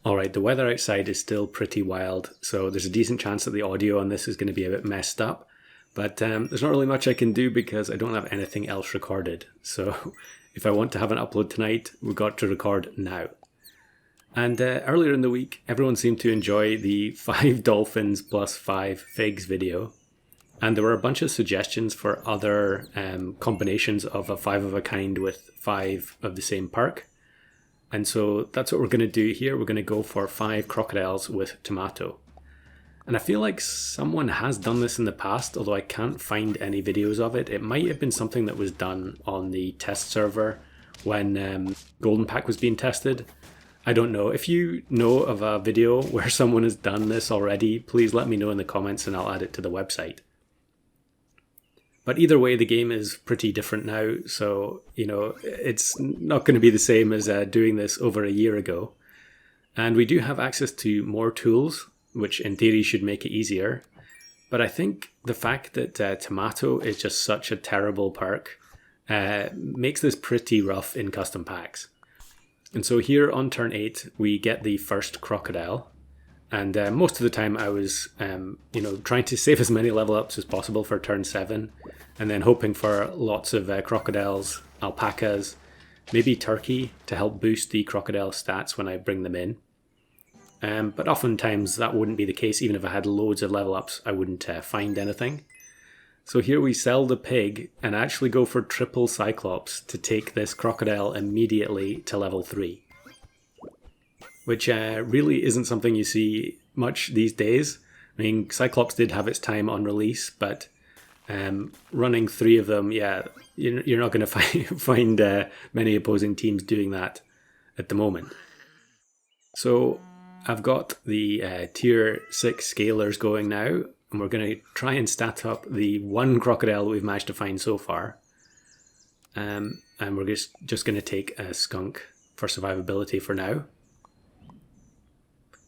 Alright, the weather outside is still pretty wild, so there's a decent chance that the audio on this is going to be a bit messed up. But there's not really much I can do because I don't have anything else recorded. So if I want to have an upload tonight, we've got to record now. And earlier in the week, everyone seemed to enjoy the 5 dolphins plus 5 figs video. And there were a bunch of suggestions for other combinations of a 5 of a kind with 5 of the same perk. And so that's what we're going to do here. We're going to go for 5 crocodiles with tomato. And I feel like someone has done this in the past, although I can't find any videos of it. It might have been something that was done on the test server when Golden Pack was being tested. I don't know. If you know of a video where someone has done this already, please let me know in the comments and I'll add it to the website. But either way, the game is pretty different now, so, it's not going to be the same as doing this over a year ago. And we do have access to more tools, which in theory should make it easier. But I think the fact that tomato is just such a terrible perk makes this pretty rough in custom packs. And so here on turn 8, we get the first crocodile. And most of the time I was, trying to save as many level ups as possible for turn 7. And then hoping for lots of crocodiles, alpacas, maybe turkey to help boost the crocodile stats when I bring them in. But oftentimes that wouldn't be the case. Even if I had loads of level ups, I wouldn't find anything. So here we sell the pig and actually go for triple Cyclops to take this crocodile immediately to level 3. Which really isn't something you see much these days. I mean, Cyclops did have its time on release, but running 3 of them, you're not going to find many opposing teams doing that at the moment. So I've got the tier 6 scalers going now, and we're going to try and stat up the 1 crocodile that we've managed to find so far. And we're just going to take a skunk for survivability for now.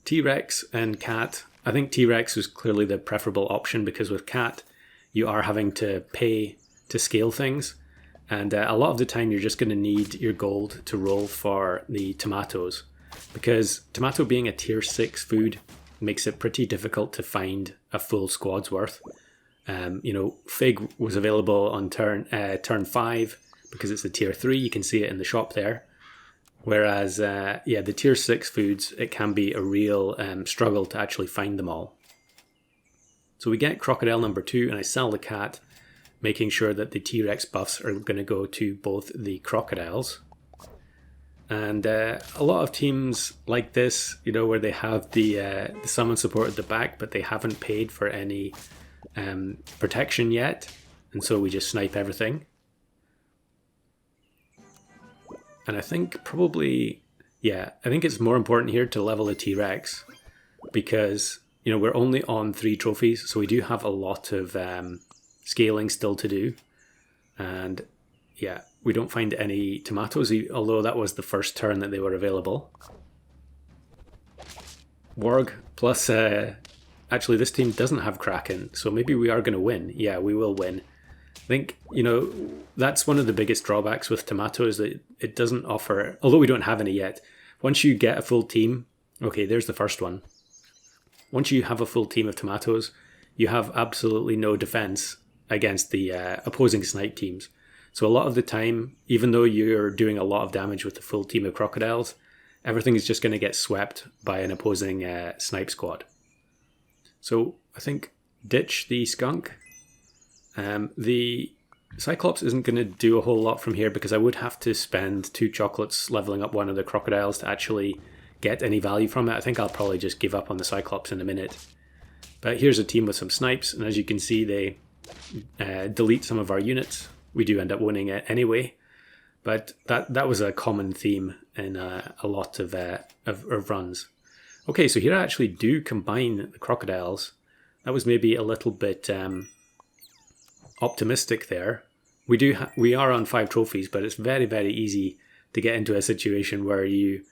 T-Rex and cat. I think T-Rex was clearly the preferable option because with cat, you are having to pay to scale things. And a lot of the time you're just going to need your gold to roll for the tomatoes. Because tomato being a tier 6 food makes it pretty difficult to find a full squad's worth. Fig was available on turn 5 because it's a tier 3. You can see it in the shop there. Whereas, the tier 6 foods, it can be a real struggle to actually find them all. So we get crocodile number 2 and I sell the cat, making sure that the T-Rex buffs are going to go to both the crocodiles. And a lot of teams like this, where they have the summon support at the back, but they haven't paid for any protection yet. And so we just snipe everything. And I think probably, I think it's more important here to level the T-Rex because, we're only on 3 trophies. So we do have a lot of scaling still to do. And we don't find any tomatoes, although that was the first turn that they were available. Warg plus, actually this team doesn't have Kraken, so maybe we are going to win. Yeah, we will win. I think, that's one of the biggest drawbacks with tomatoes, that it doesn't offer, although we don't have any yet. Once you get a full team, okay, there's the first one. Once you have a full team of tomatoes, you have absolutely no defense against the opposing snipe teams. So a lot of the time, even though you're doing a lot of damage with the full team of crocodiles, everything is just going to get swept by an opposing snipe squad. So I think ditch the skunk. The Cyclops isn't going to do a whole lot from here because I would have to spend 2 chocolates leveling up one of the crocodiles to actually get any value from it. I think I'll probably just give up on the Cyclops in a minute. But here's a team with some snipes, and as you can see, they delete some of our units. We do end up winning it anyway, but that was a common theme in a lot of runs. Okay, so here I actually do combine the crocodiles. That was maybe a little bit optimistic there. We are on 5 trophies, but it's very, very easy to get into a situation where you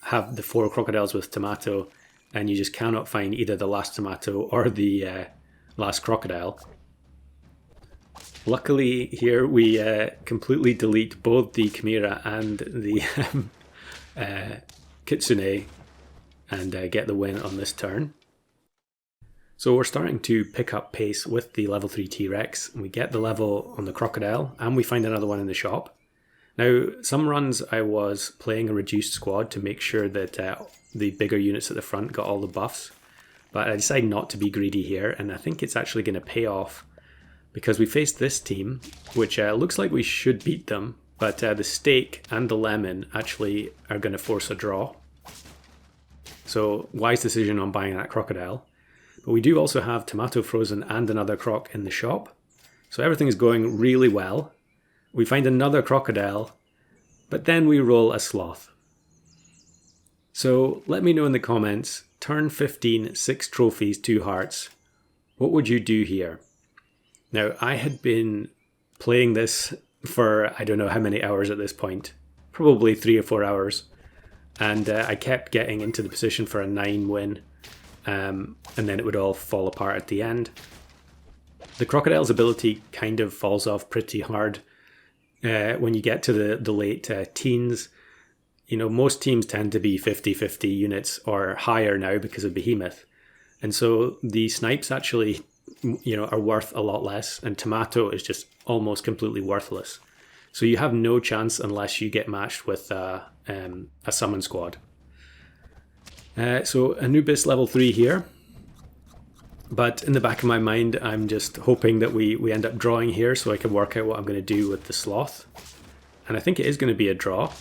have the 4 crocodiles with tomato and you just cannot find either the last tomato or the last crocodile. Luckily here we completely delete both the Chimera and the Kitsune and get the win on this turn. So we're starting to pick up pace with the level 3 T-Rex. We get the level on the crocodile, and we find another one in the shop. Now, some runs I was playing a reduced squad to make sure that the bigger units at the front got all the buffs. But I decided not to be greedy here, and I think it's actually going to pay off because we faced this team, which looks like we should beat them, but the steak and the lemon actually are going to force a draw. So, wise decision on buying that crocodile. But we do also have tomato frozen and another croc in the shop. So everything is going really well. We find another crocodile, but then we roll a sloth. So let me know in the comments, turn 15, 6 trophies, 2 hearts. What would you do here? Now, I had been playing this for I don't know how many hours at this point. Probably 3 or 4 hours. And I kept getting into the position for a 9 win. And then it would all fall apart at the end. The crocodile's ability kind of falls off pretty hard when you get to the late teens. You know, most teams tend to be 50-50 units or higher now because of Behemoth. And so the snipes actually, you know, are worth a lot less, and tomato is just almost completely worthless. So you have no chance unless you get matched with a summon squad. So Anubis level 3 here, but in the back of my mind I'm just hoping that we end up drawing here so I can work out what I'm going to do with the sloth. And I think it is going to be a draw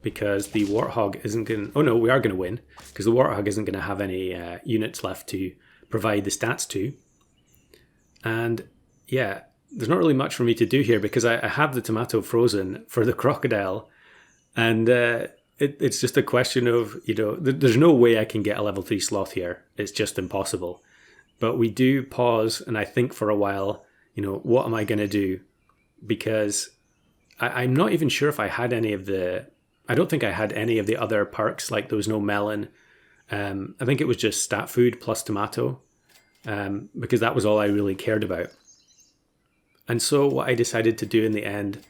because the warthog isn't going to... Oh no, we are going to win because the warthog isn't going to have any units left to provide the stats to. And yeah, there's not really much for me to do here because I have the tomato frozen for the crocodile, and it's just a question of, you know, there's no way I can get a level 3 sloth here. It's just impossible. But we do pause and I think for a while, you know, what am I going to do? Because I'm not even sure if I had any of the... I don't think I had any of the other perks, like there was no melon. I think it was just stat food plus tomato, because that was all I really cared about. And so what I decided to do in the end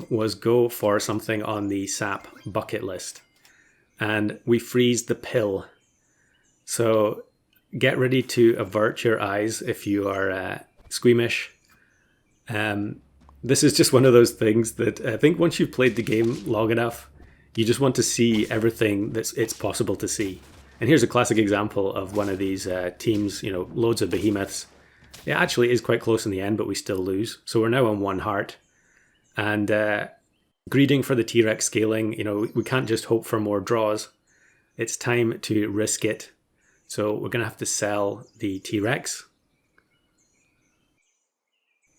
was go for something on the SAP bucket list. And we freeze the pill. So get ready to avert your eyes if you are squeamish. This is just one of those things that I think once you've played the game long enough, you just want to see everything that it's possible to see. And here's a classic example of one of these teams, you know, loads of behemoths. It actually is quite close in the end, but we still lose. So we're now on 1 heart. And greeding for the T-Rex scaling, you know, we can't just hope for more draws. It's time to risk it. So we're going to have to sell the T-Rex.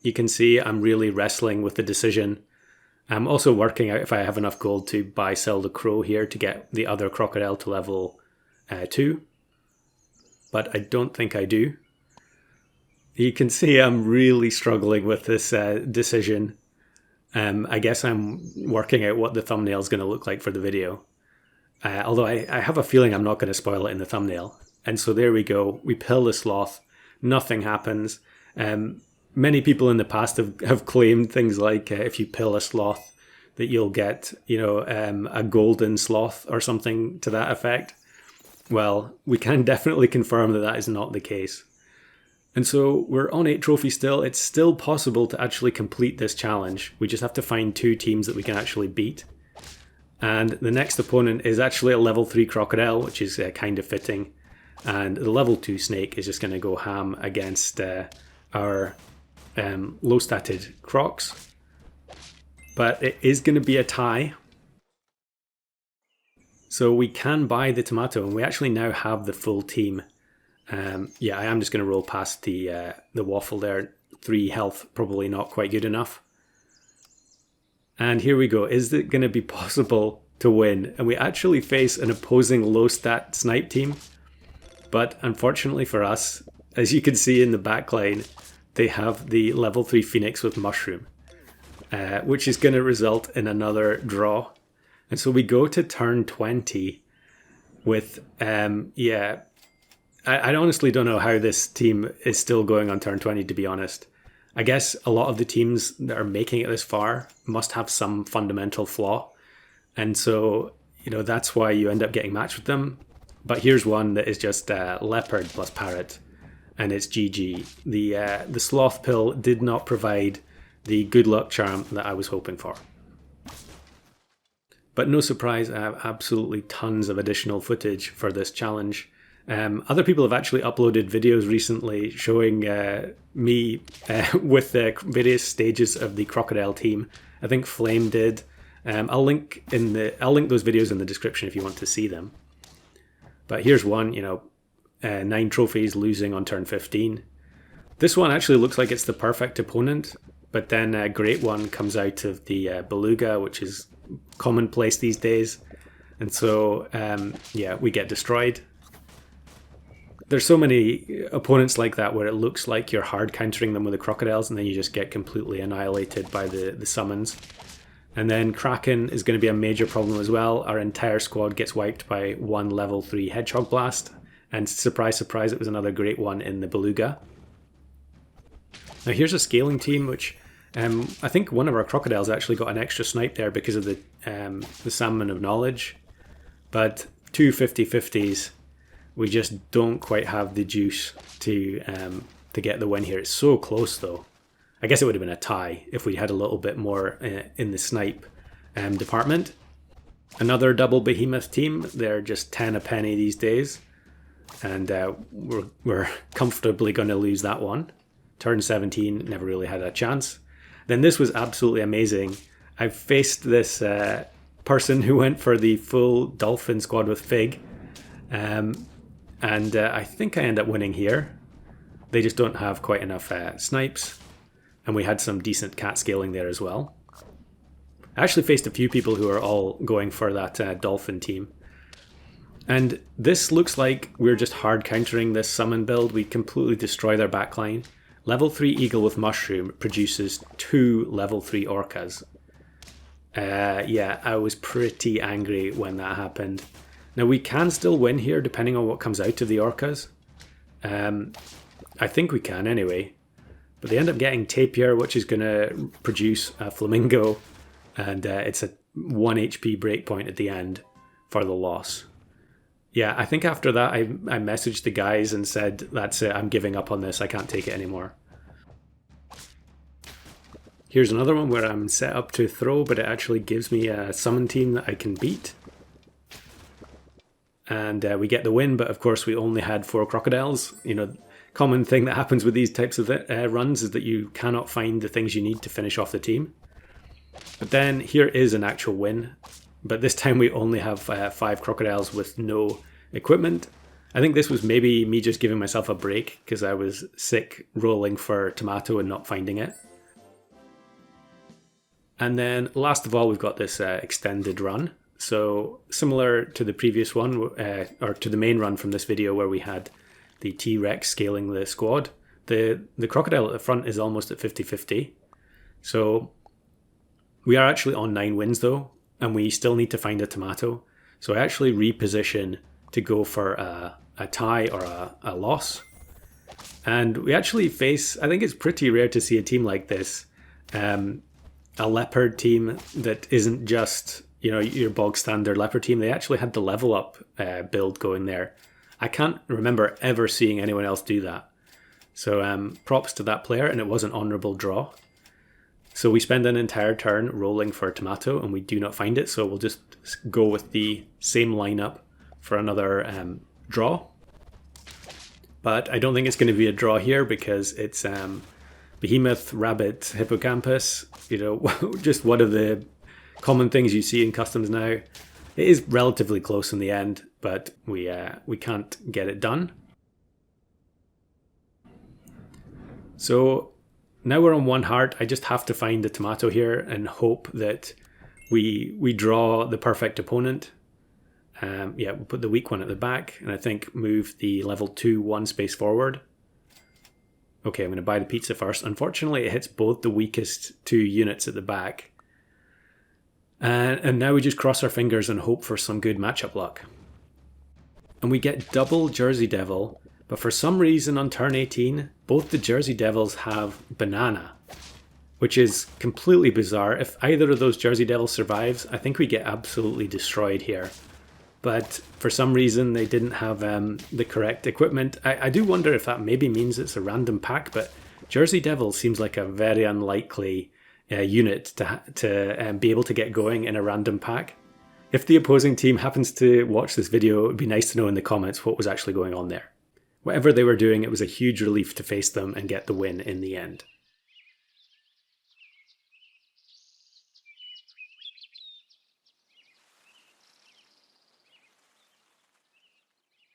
You can see I'm really wrestling with the decision. I'm also working out if I have enough gold to sell the crow here to get the other crocodile to level 2. But I don't think I do. You can see I'm really struggling with this decision. I guess I'm working out what the thumbnail is going to look like for the video. Although I have a feeling I'm not going to spoil it in the thumbnail. And so there we go. We pill the sloth. Nothing happens. Many people in the past have claimed things like if you pill a sloth that you'll get, you know, a golden sloth or something to that effect. Well, we can definitely confirm that that is not the case. And so we're on 8 trophies still. It's still possible to actually complete this challenge. We just have to find 2 teams that we can actually beat. And the next opponent is actually a level 3 crocodile, which is kind of fitting. And the level 2 snake is just going to go ham against our low-statted Crocs. But it is going to be a tie. So we can buy the tomato, and we actually now have the full team. Yeah, I am just going to roll past the waffle there. 3 health, probably not quite good enough. And here we go. Is it going to be possible to win? And we actually face an opposing low-stat snipe team. But unfortunately for us, as you can see in the backline, they have the level 3 Phoenix with Mushroom, which is going to result in another draw. And so we go to turn 20 with, yeah, I honestly don't know how this team is still going on turn 20, to be honest. I guess a lot of the teams that are making it this far must have some fundamental flaw. And so, you know, that's why you end up getting matched with them. But here's one that is just leopard plus parrot, and it's GG. The sloth pill did not provide the good luck charm that I was hoping for. But no surprise, I have absolutely tons of additional footage for this challenge. Other people have actually uploaded videos recently showing me with the various stages of the crocodile team. I think Flame did. I'll link those videos in the description if you want to see them. But here's one, 9 trophies, losing on turn 15. This one actually looks like it's the perfect opponent, but then a great one comes out of the beluga, which is commonplace these days. And so, we get destroyed. There's so many opponents like that where it looks like you're hard countering them with the crocodiles and then you just get completely annihilated by the summons. And then Kraken is going to be a major problem as well. Our entire squad gets wiped by one level 3 Hedgehog Blast. And surprise, surprise, it was another great one in the Beluga. Now here's a scaling team, which I think one of our crocodiles actually got an extra snipe there because of the Salmon of Knowledge. But 2 50-50s, we just don't quite have the juice to get the win here. It's so close though. I guess it would have been a tie if we had a little bit more in the snipe department. Another double behemoth team. They're just 10 a penny these days. And we're comfortably going to lose that one. Turn 17, never really had a chance. Then this was absolutely amazing. I faced this person who went for the full dolphin squad with Fig. And I think I end up winning here. They just don't have quite enough snipes. And we had some decent cat scaling there as well. I actually faced a few people who are all going for that dolphin team. And this looks like we're just hard countering this summon build. We completely destroy their backline. Level 3 Eagle with Mushroom produces 2 level 3 Orcas. I was pretty angry when that happened. Now we can still win here depending on what comes out of the Orcas. I think we can anyway. But they end up getting Tapir, which is going to produce a Flamingo. And it's a 1 HP breakpoint at the end for the loss. Yeah, I think after that I messaged the guys and said, that's it, I'm giving up on this, I can't take it anymore. Here's another one where I'm set up to throw, but it actually gives me a summon team that I can beat. And we get the win, but of course we only had 4 crocodiles. Common thing that happens with these types of runs is that you cannot find the things you need to finish off the team. But then here is an actual win. But this time we only have 5 crocodiles with no equipment. I think this was maybe me just giving myself a break because I was sick rolling for tomato and not finding it. And then last of all, we've got this extended run. So similar to the previous one, or to the main run from this video where we had the T-Rex scaling the squad, the crocodile at the front is almost at 50-50. So we are actually on 9 wins though. And we still need to find a tomato. So I actually reposition to go for a tie or a loss. And we actually face, I think it's pretty rare to see a team like this. A leopard team that isn't just, your bog standard leopard team. They actually had the level up build going there. I can't remember ever seeing anyone else do that. So props to that player, and it was an honourable draw. So we spend an entire turn rolling for a tomato and we do not find it. So we'll just go with the same lineup for another draw. But I don't think it's going to be a draw here because it's Behemoth, Rabbit, Hippocampus. Just one of the common things you see in customs now. It is relatively close in the end, but we can't get it done. So now we're on 1 heart. I just have to find the tomato here and hope that we draw the perfect opponent. We'll put the weak one at the back and I think move the level 2 1 space forward. Okay, I'm going to buy the pizza first. Unfortunately, it hits both the weakest 2 units at the back. And now we just cross our fingers and hope for some good matchup luck. And we get double Jersey Devil. But for some reason on turn 18, both the Jersey Devils have Banana, which is completely bizarre. If either of those Jersey Devils survives, I think we get absolutely destroyed here. but for some reason they didn't have the correct equipment. I do wonder if that maybe means it's a random pack, but Jersey Devil seems like a very unlikely unit to be able to get going in a random pack. If the opposing team happens to watch this video, it would be nice to know in the comments what was actually going on there. Whatever they were doing, it was a huge relief to face them and get the win in the end.